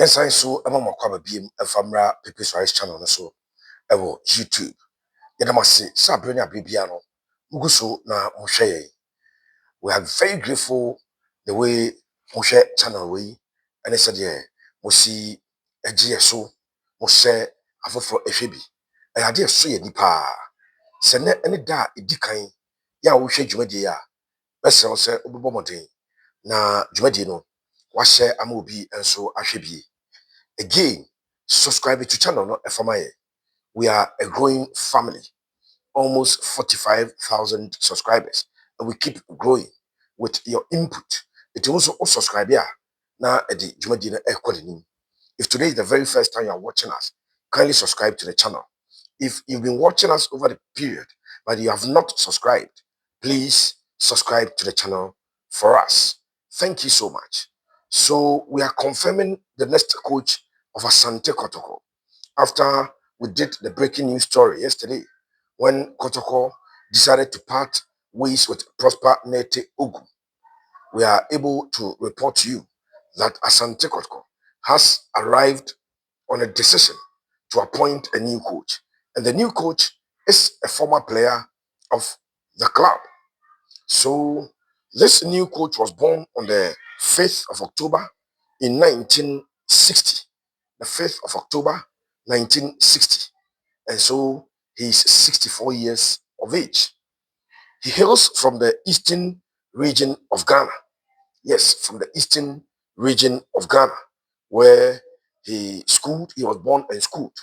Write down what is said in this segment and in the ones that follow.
Yes, I saw a mama kwaba beam a famra Pepe's Rice channel so ewo YouTube. Yedamasi Sabrina Bibiano Muguso na Moshe. We are very grateful the way Moshe channel we and said yeah Mosi a GSO Moshe Afofro Efebi. I had so ye nipa. Sene any da edikan ya wo hwe dwumadi ya. Bese wo se obobomoden na dwumadi no wa hye ama obi enso ahwe bi. Again, subscribe to channel no FMI. We are a growing family, almost 45,000 subscribers, and we keep growing with your input. It also subscribe here. Now, if today is the very first time you are watching us, kindly subscribe to the channel. If you've been watching us over the period, but you have not subscribed, please subscribe to the channel for us. Thank you so much. So we are confirming the next coach of Asante Kotoko after we did the breaking news story yesterday when Kotoko decided to part ways with Prosper Nete Ogum. We are able to report to you that Asante Kotoko has arrived on a decision to appoint a new coach. And the new coach is a former player of the club. So this new coach was born on the 5th of October in 1960. The 5th of October 1960. And so he's 64 years of age. He hails from the eastern region of Ghana. Yes, from the eastern region of Ghana, where he was born and schooled.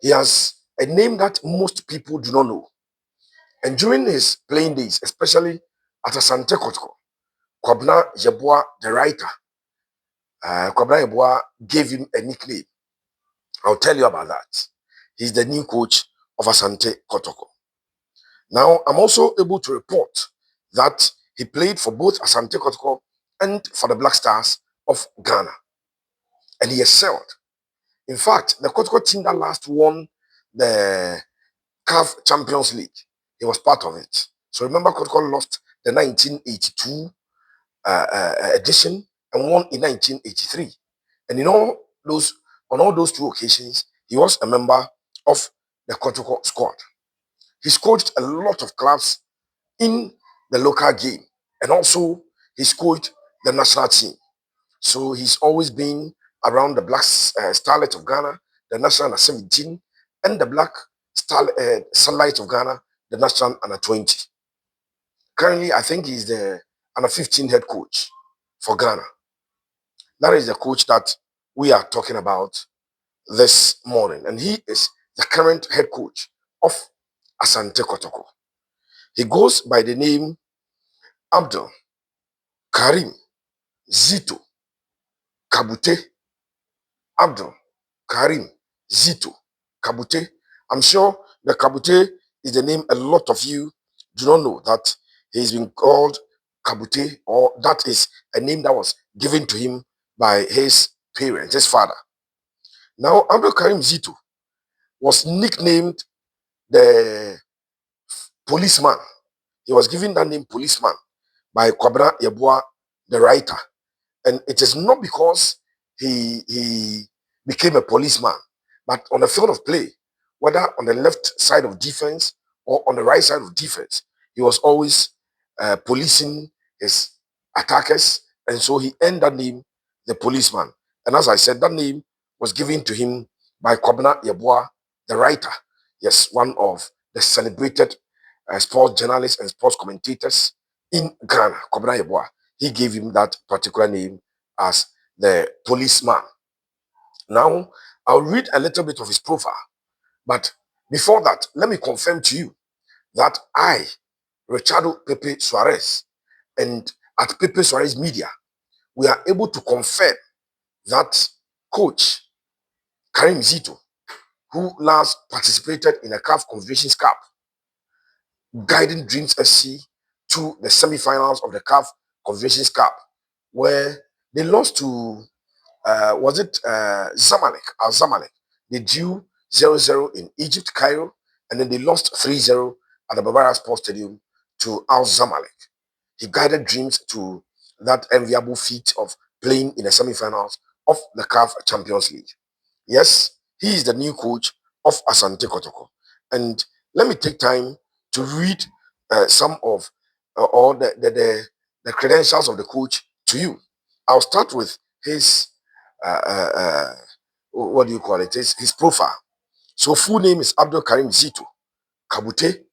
He has a name that most people do not know. And during his playing days, especially at Asante Kotoko, Kwabna Yeboah, the writer, Kwabna Yeboah gave him a nickname. I'll tell you about that. He's the new coach of Asante Kotoko. Now, I'm also able to report that he played for both Asante Kotoko and for the Black Stars of Ghana. And he excelled. In fact, the Kotoko team that last won the CAF Champions League, he was part of it. So remember, Kotoko lost the 1982 edition and won in 1983. And on all those two occasions, he was a member of the Kotoko squad. He's coached a lot of clubs in the local game, and also he's coached the national team. So he's always been around the Black Starlight of Ghana, the national under 17, and the Black Starlight of Ghana, the national under 20. Currently, I think he's the under 15 head coach for Ghana. That is the coach that we are talking about this morning, and he is the current head coach of Asante Kotoko. He goes by the name Abdul, Karim, Zito, Kabute, Abdul, Karim, Zito, Kabute. I'm sure the Kabute is the name a lot of you do not know, that he's been called Kabute, or that is a name that was given to him by his parents, his father. Now, Abdul Karim Zito was nicknamed the policeman. He was given that name policeman by Kwabna Yeboah, the writer. And it is not because he became a policeman, but on the field of play, whether on the left side of defense or on the right side of defense, he was always policing his attackers. And so he earned that name, the policeman. And as I said, that name was given to him by Kwabna Yeboah, the writer. Yes, one of the celebrated sports journalists and sports commentators in Ghana, Kwabna Yeboah. He gave him that particular name as the policeman. Now, I'll read a little bit of his profile. But before that, let me confirm to you that I, Richardo Pepe Suarez, and at Pepe Suarez Media, we are able to confirm that coach Karim Zito, who last participated in a CAF Confederations Cup, guiding Dreams FC to the semi-finals of the CAF Confederations Cup, where they lost to Zamalek? Al Zamalek. They drew 0-0 in Egypt, Cairo, and then they lost 3-0 at the Barbara Sports Stadium to Al Zamalek. He guided Dreams to that enviable feat of playing in the semi-finals of the CAF Champions League. Yes, he is the new coach of Asante Kotoko. And let me take time to read some of all the credentials of the coach to you. I'll start with his, uh, uh, uh, what do you call it? His profile. So full name is Abdul Karim Zito Kabute.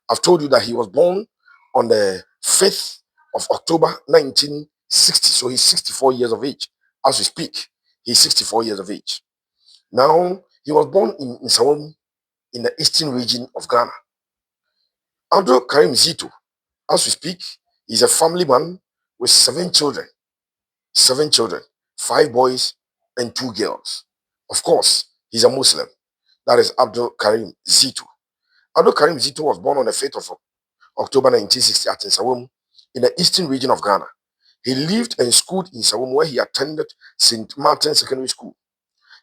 I've told you that he was born on the 5th of October 1960. So he's 64 years of age. As we speak, he's 64 years of age. Now, he was born in Sawam in the eastern region of Ghana. Abdul Karim Zito, as we speak, is a family man with 7 children. 7 children, 5 boys and 2 girls. Of course, he's a Muslim. That is Abdul Karim Zito. Abdul Karim Zito was born on the 5th of October 1960 at Nsawam in the eastern region of Ghana. He lived and schooled in Sawam where he attended St. Martin Secondary School.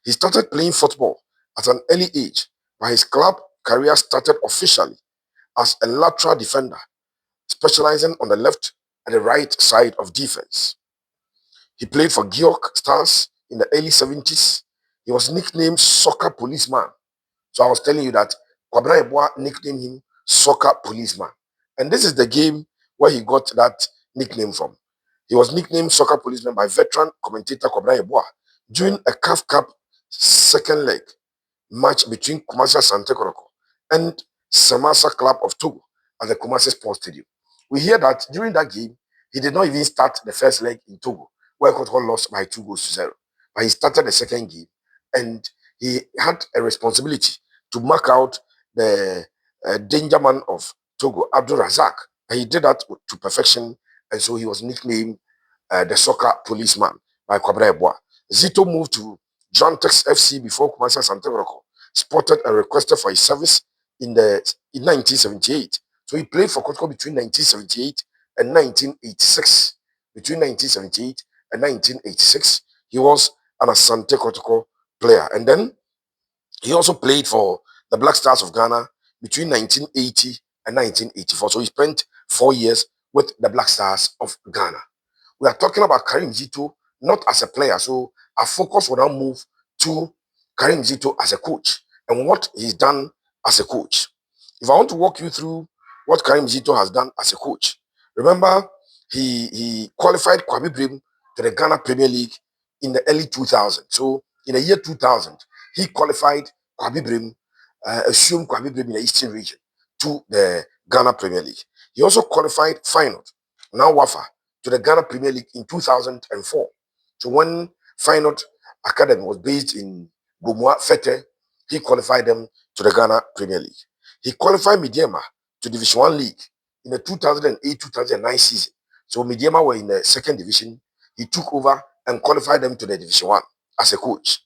He started playing football at an early age, but his club career started officially as a lateral defender, specializing on the left and the right side of defense. He played for Georg Stars in the early 70s. He was nicknamed Soccer Policeman. So I was telling you that Kwabena Eboa nicknamed him Soccer Policeman. And this is the game where he got that nickname from. He was nicknamed Soccer Policeman by veteran commentator Kwabena Eboa during a CAF Cup second leg match between Kumasi Asante Kotoko and Samasa Club of Togo at the Kumasi Sports Stadium. We hear that during that game, he did not even start the first leg in Togo, where Kotoko lost by 2 goals to 0. But he started the second game and he had a responsibility to mark out the danger man of Togo, Abdul Razak. And he did that to perfection, and so he was nicknamed the Soccer Policeman by Kwabena Eboa. Zito moved to Jantex FC before Kumasi Asante Kotoko spotted and requested for his service in 1978. So he played for Kotoko between 1978 and 1986. Between 1978 and 1986, he was an Asante Kotoko player. And then he also played for the Black Stars of Ghana between 1980 and 1984. So he spent 4 years with the Black Stars of Ghana. We are talking about Karim Zito not as a player. So our focus will now move to Karim Zito as a coach and what he's done as a coach. If I want to walk you through what Karim Zito has done as a coach, remember he qualified Kwabi Brim to the Ghana Premier League in the early 2000s. So in the year 2000, he qualified Kwabi Brim, assumed Kwabi Brim in the Eastern region to the Ghana Premier League. He also qualified Feyenoord, now Wafa, to the Ghana Premier League in 2004. So when Feyenoord Academy was based in Gomua Fete, he qualified them to the Ghana Premier League. He qualified Midiema to Division 1 League in the 2008-2009 season. So Midiema were in the second division. He took over and qualified them to the Division 1 as a coach.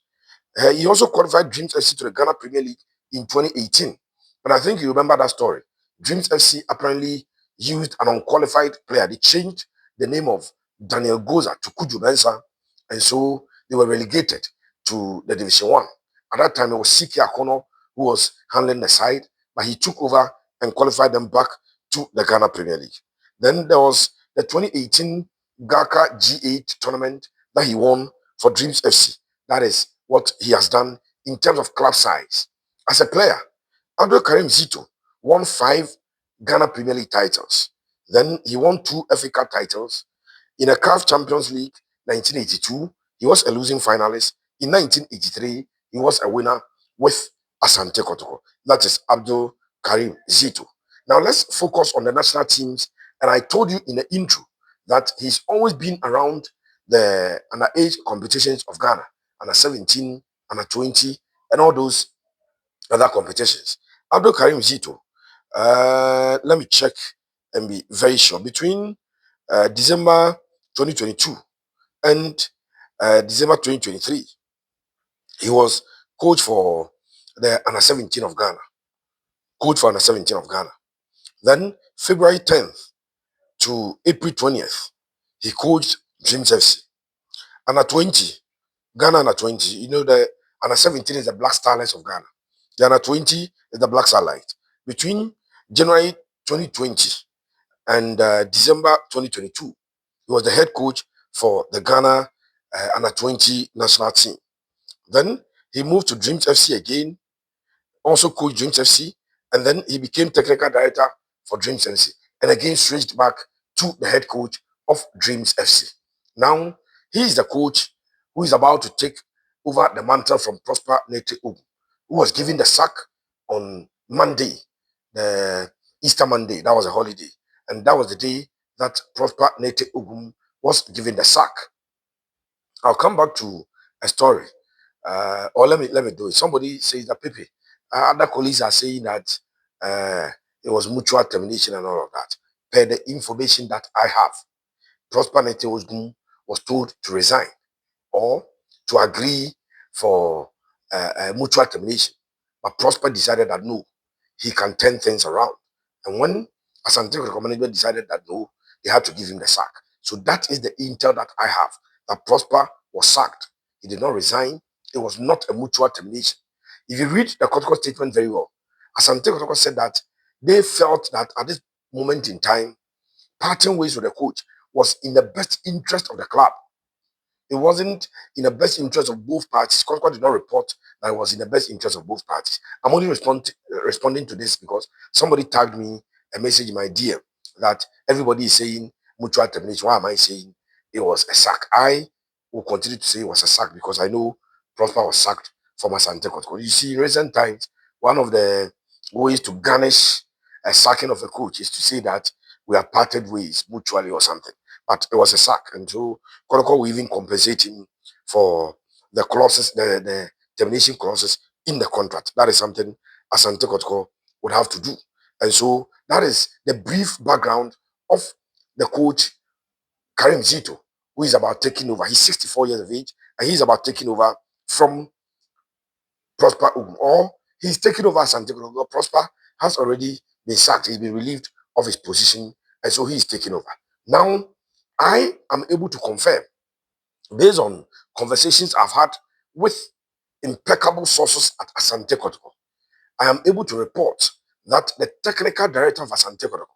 He also qualified Dreams FC to the Ghana Premier League in 2018. And I think you remember that story. Dreams FC apparently used an unqualified player. They changed the name of Daniel Goza to Kuju Bensa, and so they were relegated to the Division 1. At that time, it was Siki Akono who was handling the side, but he took over and qualified them back to the Ghana Premier League. Then there was the 2018 GAKA G8 tournament that he won for Dreams FC. That is what he has done in terms of club size. As a player, Abdul Karim Zito won 5 Ghana Premier League titles. Then he won 2 FA Cup titles. In the CAF Champions League 1982, he was a losing finalist. In 1983, he was a winner with Asante Kotoko. That is Abdul Karim Zito. Now let's focus on the national teams. And I told you in the intro that he's always been around the underage competitions of Ghana, under 17, under 20, and all those other competitions. Abdul Karim Zito, let me check and be very sure. Between December 2022 and December 2023, he was coach for the under 17 of Ghana. Coach for under 17 of Ghana. Then February 10th to April 20th, he coached Dreams FC. Under 20, Ghana under 20. You know the under 17 is the Black Starlights of Ghana. The under 20 is the Black Starlight. Between January 2020 and December 2022, he was the head coach for the Ghana under 20 national team. Then he moved to Dreams FC again, also coached Dreams FC, and then he became technical director for Dreams FC, and again switched back to the head coach of Dreams FC. Now he is the coach who is about to take over the mantle from Prosper Nete Ogum, who was given the sack on Monday, the Easter Monday. That was a holiday, and that was the day that Prosper Nete Ogum was given the sack. I'll come back to a story, or let me do it. Somebody says that Pepe, other colleagues are saying that uh, it was mutual termination and all of that. Per the information that I have, Prosper Nete was told to resign or to agree for mutual termination, but Prosper decided that no, he can turn things around. And when Asante management decided that no, they had to give him the sack. So that is the intel that I have, that Prosper was sacked. He did not resign. It was not a mutual termination. If you read the Kotoko statement very well, Asante Kotoko said that they felt that at this moment in time, parting ways with the coach was in the best interest of the club. It wasn't in the best interest of both parties. Concord did not report that it was in the best interest of both parties. I'm only responding to this because somebody tagged me a message in my DM that everybody is saying mutual termination. Why am I saying it was a sack? I will continue to say it was a sack because I know Prosper was sacked from Asante Kotoko. You see, in recent times, one of the ways to garnish a sacking of a coach is to say that we have parted ways mutually or something. But it was a sack. And so Kotoko will even compensate him for the clauses, the termination clauses in the contract. That is something Asante Kotoko would have to do. And so that is the brief background of the coach Karim Zito, who is about taking over. He's 64 years of age, and he's about taking over from Prosper Ogum, or he's taking over Asante Kotoko. Prosper has already been sacked. He's been relieved of his position, and so he's taking over. Now, I am able to confirm, based on conversations I've had with impeccable sources at Asante Kotoko, I am able to report that the technical director of Asante Kotoko,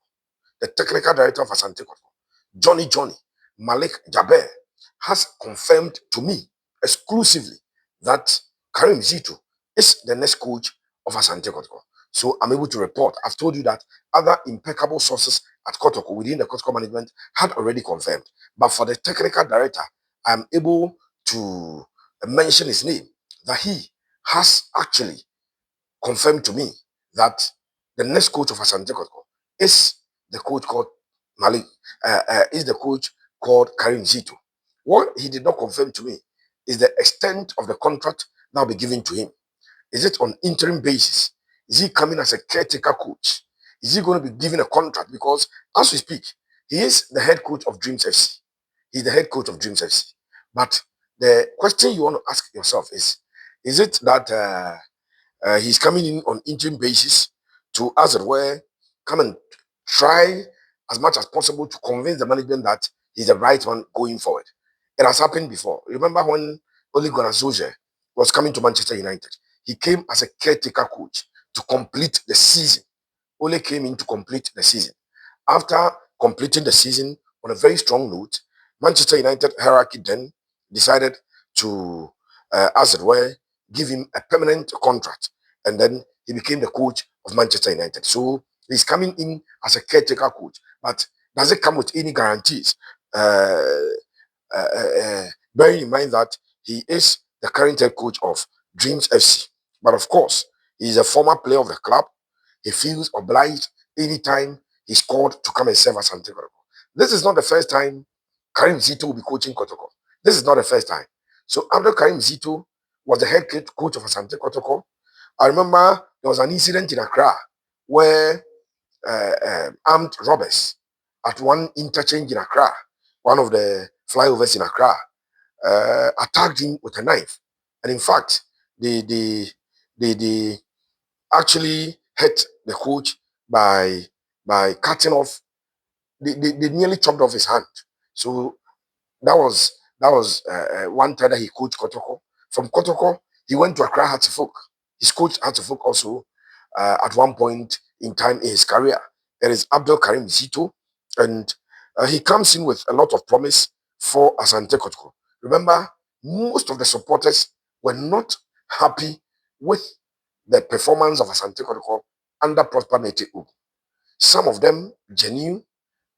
Johnny Malik Jaber, has confirmed to me exclusively that Karim Zito is the next coach of Asante Kotoko. So I'm able to report. I've told you that other impeccable sources at Kotoko within the Kotoko management had already confirmed. But for the technical director, I'm able to mention his name, that he has actually confirmed to me that the next coach of Asante Kotoko is the coach called Malik, is the coach called Karim Zito. What he did not confirm to me is the extent of the contract now be given to him. Is it on interim basis? Is he coming as a caretaker coach? Is he going to be given a contract? Because as we speak, he is the head coach of Dreams FC. He's the head coach of Dreams FC. But the question you want to ask yourself is it that he's coming in on interim basis to, as it were, come and try as much as possible to convince the management that he's the right one going forward? It has happened before. Remember when Ole Gunnar Solskjaer was coming to Manchester United? He came as a caretaker coach to complete the season. Ole came in to complete the season. After completing the season on a very strong note, Manchester United hierarchy then decided to, as it were, give him a permanent contract. And then he became the coach of Manchester United. So he's coming in as a caretaker coach. But does it come with any guarantees? Bearing in mind that he is the current head coach of Dreams FC. But of course, he's a former player of the club. He feels obliged anytime he's called to come and serve as Asante Kotoko. This is not the first time Karim Zito will be coaching Kotoko. This is not the first time. So after Karim Zito was the head coach of Asante Kotoko, I remember there was an incident in Accra where armed robbers at one interchange in Accra, one of the flyovers in Accra, attacked him with a knife. And in fact, they actually hit the coach by cutting off. They nearly chopped off his hand. So that was one time that he coached Kotoko. From Kotoko, he went to Accra Hattifuk. He's coached Hattifuk also at one point in time in his career. There is Abdul Karim Zito, and he comes in with a lot of promise for Asante Kotoko. Remember, most of the supporters were not happy with the performance of Asante Kotoko under Prosper Nete Ogum. Some of them genuine,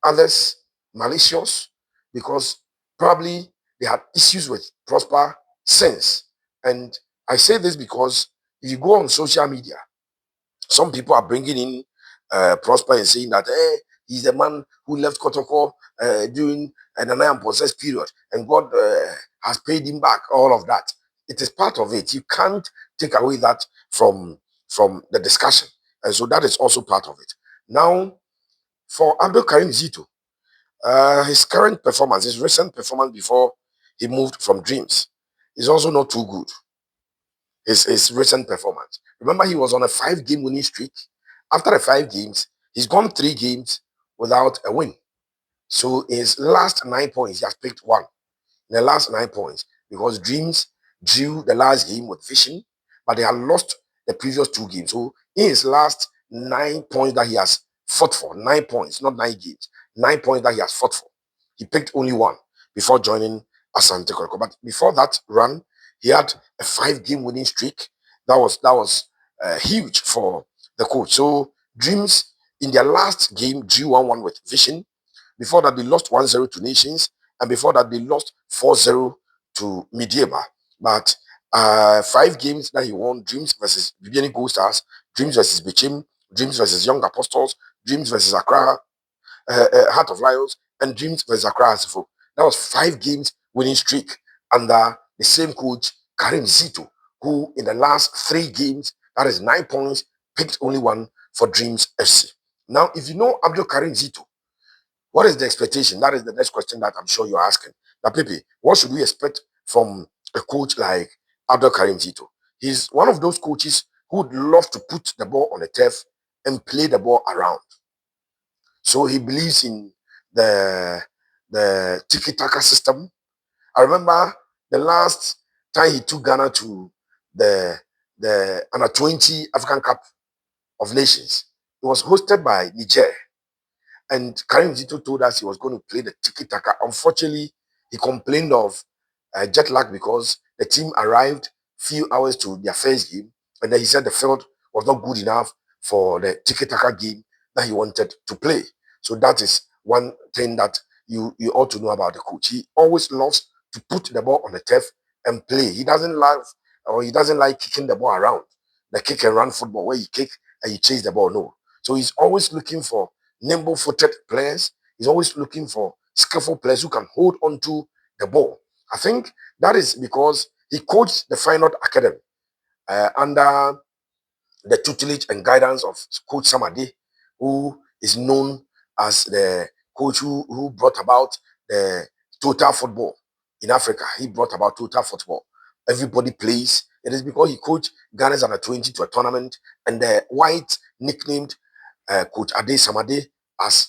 others malicious, because probably they had issues with Prosper since. And I say this because if you go on social media, some people are bringing in Prosper and saying that he's the man who left Kotoko during an unpossessed period, and God has paid him back. All of that, it is part of it. You can't take away that from the discussion, and so that is also part of it. Now, for Abdul Karim Zito, his current performance, his recent performance before he moved from Dreams, is also not too good. His recent performance. Remember, he was on a 5-game winning streak. After the 5 games, he's gone 3 games without a win. So his last 9 points, he has picked one. In the last 9 points, because Dreams drew the last game with Vision, but they had lost the previous 2 games. So in his last 9 points that he has fought for, 9 points, not 9 games, 9 points that he has fought for, he picked only one before joining Asante Kotoko. But before that run, he had a 5-game winning streak. That was huge for the coach. So Dreams in their last game drew 1-1 with Vision. Before that, they lost 1-0 to Nations, and before that, they lost 4-0 to Mediaba. But 5 games that he won: Dreams versus Bibiani Gold Stars, Dreams versus Bichim, Dreams versus Young Apostles, Dreams versus Accra, Heart of Lions, and Dreams versus Accra Asifo. That was 5 games winning streak under the same coach, Karim Zito, who in the last 3 games, that is 9 points, picked only one for Dreams FC. Now, if you know Abdul Karim Zito, what is the expectation? That is the next question that I'm sure you're asking. Now, Pepe, what should we expect from a coach like Abdul Karim Zito? He's one of those coaches who would love to put the ball on the turf and play the ball around. So he believes in the tiki-taka system. I remember the last time he took Ghana to the under 20 African Cup of Nations. It was hosted by Niger. And Karim Zito told us he was going to play the tiki-taka. Unfortunately, he complained of jet lag because the team arrived few hours to their first game, and then he said the field was not good enough for the tiki-taka game that he wanted to play. So that is one thing that you ought to know about the coach. He always loves to put the ball on the turf and play. He doesn't like kicking the ball around, the kick and run football where you kick and you chase the ball. No. So he's always looking for nimble-footed players. He's always looking for skillful players who can hold on to the ball. I think that is because he coached the Feyenoord Academy under the tutelage and guidance of Coach Samade, who is known as the coach who brought about the total football in Africa. He brought about total football. Everybody plays. It is because he coached Ghana's under 20 to a tournament, and the white nicknamed Coach Ade Samade as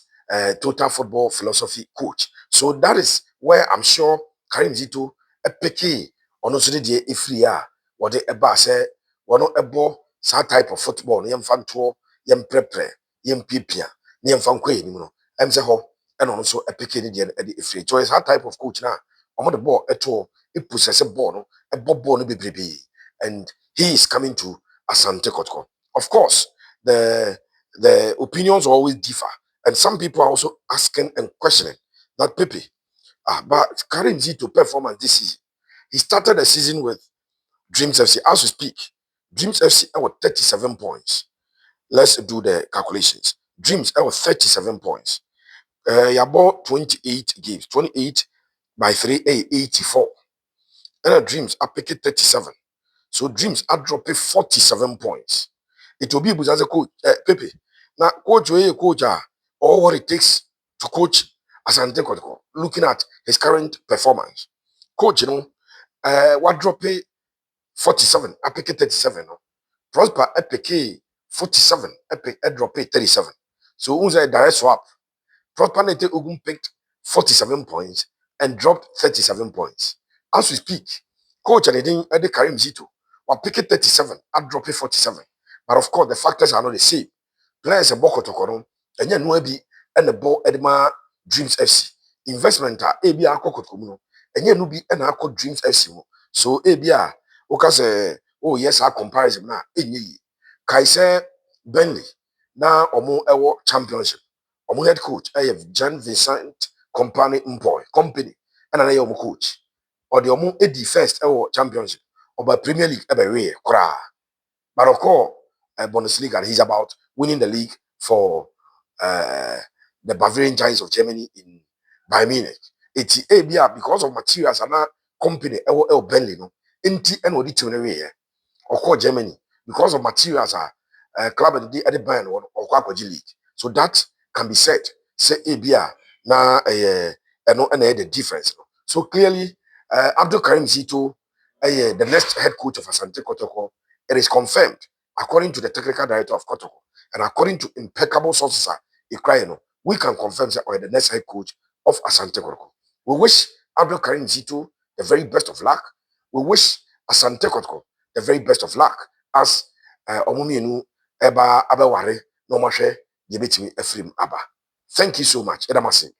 total football philosophy coach. So that is where I'm sure Karim Zito epeke ono so de efiri a wode eba se wono ebo sa type of football no yemfa nto yemprepre yempipia ne yemfa nkwa enim no em se ho eno no so epeke ne de efiri. So it's that type of coach na omo the ball eto epusese ball no ebo ball no bebrebe, and he is coming to Asante Kotoko. Of course, the opinions always differ, and some people are also asking and questioning that Pepe, but Karim Zito performance this season. He started the season with Dreams FC. As we speak, Dreams FC was 37 points. Let's do the calculations. Dreams was 37 points. You bought 28 games, 28 by 3, 84. And Dreams are picking 37. So Dreams are dropping 47 points. It will be as a coach, Pepe. Now, coach, all what it takes to coach Asante Kotoko, looking at his current performance. Coach, what drop 47, epic 37. No? Prosper epic 47, epic drop 37. So, who's a direct swap? Prosper Nete Ogum picked 47 points and dropped 37 points. As we speak, coach and Eddie Karim Zito were picking 37 and dropping 47. But of course, the factors are not the same. Players a boko tokoro, and then no be and the ball Edma Dreams FC investment a ebi akoko komuno enye no bi na akọ Dreams FC mu. So ebia woka say oh yes a comparison na enye yi. Kai say Burnley na omo ewo championship. Omo head coach Jan Vincent company and na omo coach. Or the omo edi first ewo championship. Or Premier League ebe we kra. But of course, Bundesliga, and he's about winning the league for uh, the Bavarian Giants of Germany in Bayern Munich. It's because of materials and company, Bentley, no, inti and what it or Germany because of materials are club and the Bayern or Kwaji League. So that can be said. Say Abia na and the difference. So clearly, Abdul Karim Zito, the next head coach of Asante Kotoko, it is confirmed according to the technical director of Kotoko and according to impeccable sources, we can confirm that the next head coach of Asante Kotoko. We wish Abdul Karim Zito the very best of luck. We wish Asante Kotoko the very best of luck as omumienu eba abeware no mohwe yebetimi afrim aba. Thank you so much. Edamasi.